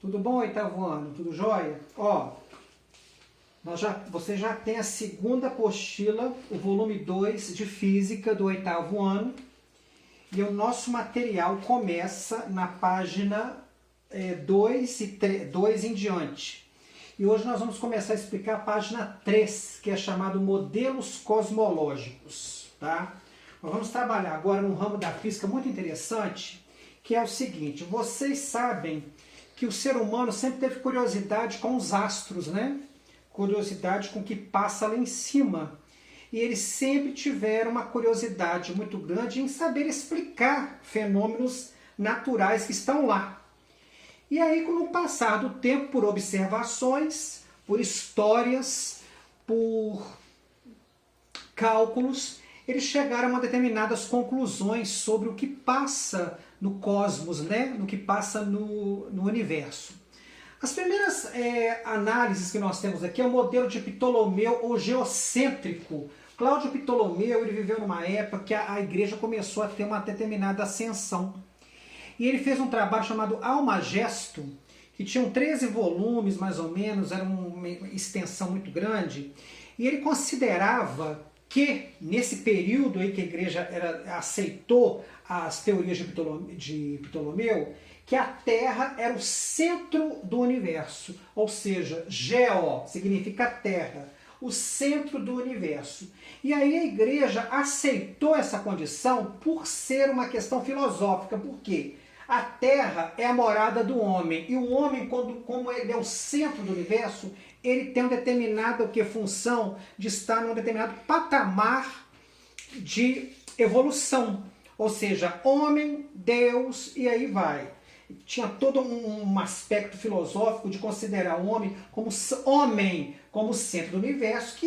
Tudo bom, oitavo ano? Tudo jóia? Ó, você já tem a segunda apostila, o volume 2 de Física do oitavo ano. E o nosso material começa na página 2 em diante. E hoje nós vamos começar a explicar a página 3, que é chamado Modelos Cosmológicos. Tá? Nós vamos trabalhar agora num ramo da física muito interessante, que é o seguinte: vocês sabem que o ser humano sempre teve curiosidade com os astros, né? Curiosidade com o que passa lá em cima. E eles sempre tiveram uma curiosidade muito grande em saber explicar fenômenos naturais que estão lá. E aí, com o passar do tempo, por observações, por histórias, por cálculos, eles chegaram a determinadas conclusões sobre o que passa no cosmos, né? No que passa no universo. As primeiras análises que nós temos aqui é o modelo de Ptolomeu ou geocêntrico. Cláudio Ptolomeu, ele viveu numa época que a igreja começou a ter uma determinada ascensão. E ele fez um trabalho chamado Almagesto, que tinha 13 volumes mais ou menos, era uma extensão muito grande. E ele considerava que, nesse período aí que a igreja aceitou as teorias de Ptolomeu, que a Terra era o centro do universo. Ou seja, geo significa terra, o centro do universo. E aí a igreja aceitou essa condição por ser uma questão filosófica. Por quê? A Terra é a morada do homem. E o homem, como ele é o centro do universo, ele tem uma determinada função de estar num determinado patamar de evolução. Ou seja, homem, Deus e aí vai. Tinha todo um aspecto filosófico de considerar o homem como centro do universo,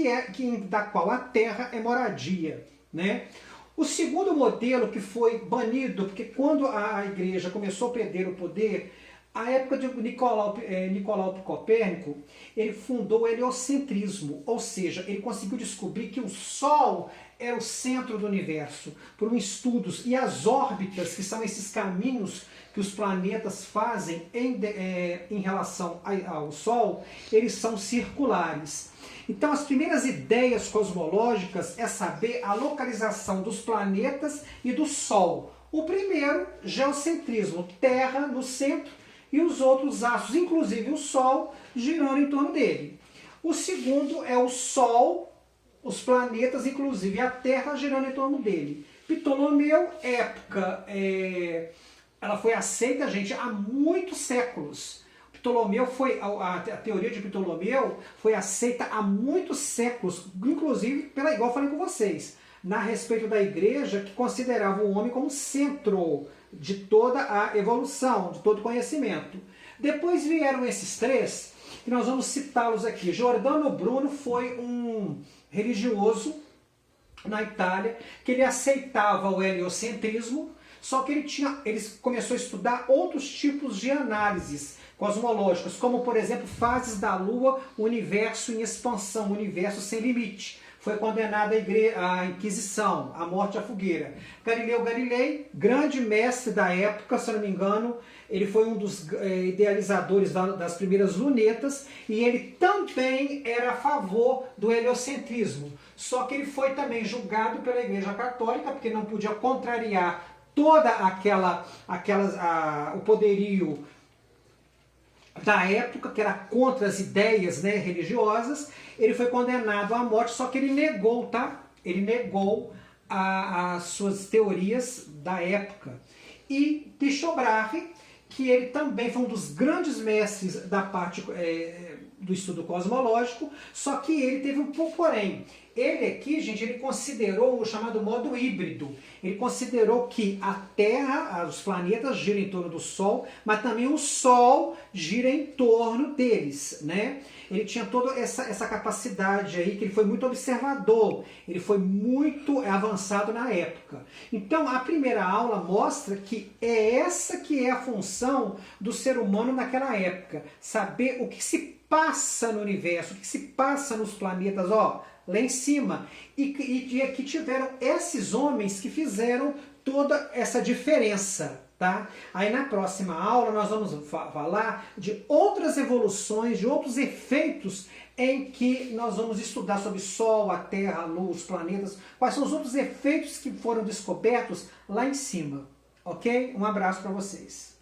da qual a Terra é moradia, né? O segundo modelo que foi banido, porque quando a igreja começou a perder o poder, a época de Nicolau Copérnico, ele fundou o heliocentrismo, ou seja, ele conseguiu descobrir que o Sol é o centro do universo, por estudos, e as órbitas, que são esses caminhos que os planetas fazem em relação ao Sol, eles são circulares. Então, as primeiras ideias cosmológicas é saber a localização dos planetas e do Sol. O primeiro, geocentrismo, Terra no centro e os outros astros, inclusive o Sol, girando em torno dele. O segundo é o Sol, os planetas, inclusive a Terra, girando em torno dele. Ptolomeu, ela foi aceita, gente, há muitos séculos. A teoria de Ptolomeu foi aceita há muitos séculos, inclusive, igual eu falei com vocês, a respeito da igreja, que considerava o homem como centro de toda a evolução, de todo conhecimento. Depois vieram esses três, que nós vamos citá-los aqui. Giordano Bruno foi um religioso na Itália, que ele aceitava o heliocentrismo, só que ele começou a estudar outros tipos de análises cosmológicas, como, por exemplo, fases da Lua, universo em expansão, universo sem limite. Foi condenado à Inquisição, à morte à fogueira. Galileu Galilei, grande mestre da época, se eu não me engano, ele foi um dos idealizadores das primeiras lunetas, e ele também era a favor do heliocentrismo. Só que ele foi também julgado pela Igreja Católica, porque não podia contrariar toda o poderio da época, que era contra as ideias, né, religiosas. Ele foi condenado à morte, só que ele negou, tá? Ele negou as suas teorias da época. E Tycho Brahe, que ele também foi um dos grandes mestres da parte do estudo cosmológico, só que ele teve um porém. Ele aqui, gente, ele considerou o chamado modo híbrido. Ele considerou que a Terra, os planetas giram em torno do Sol, mas também o Sol gira em torno deles, né? Ele tinha toda essa capacidade aí, que ele foi muito observador, ele foi muito avançado na época. Então, a primeira aula mostra que essa que é a função do ser humano naquela época. Saber o que se passa no universo, o que se passa nos planetas, ó, lá em cima. E aqui tiveram esses homens que fizeram toda essa diferença, tá? Aí na próxima aula nós vamos falar de outras evoluções, de outros efeitos em que nós vamos estudar sobre Sol, a Terra, a Lua, os planetas, quais são os outros efeitos que foram descobertos lá em cima, ok? Um abraço para vocês.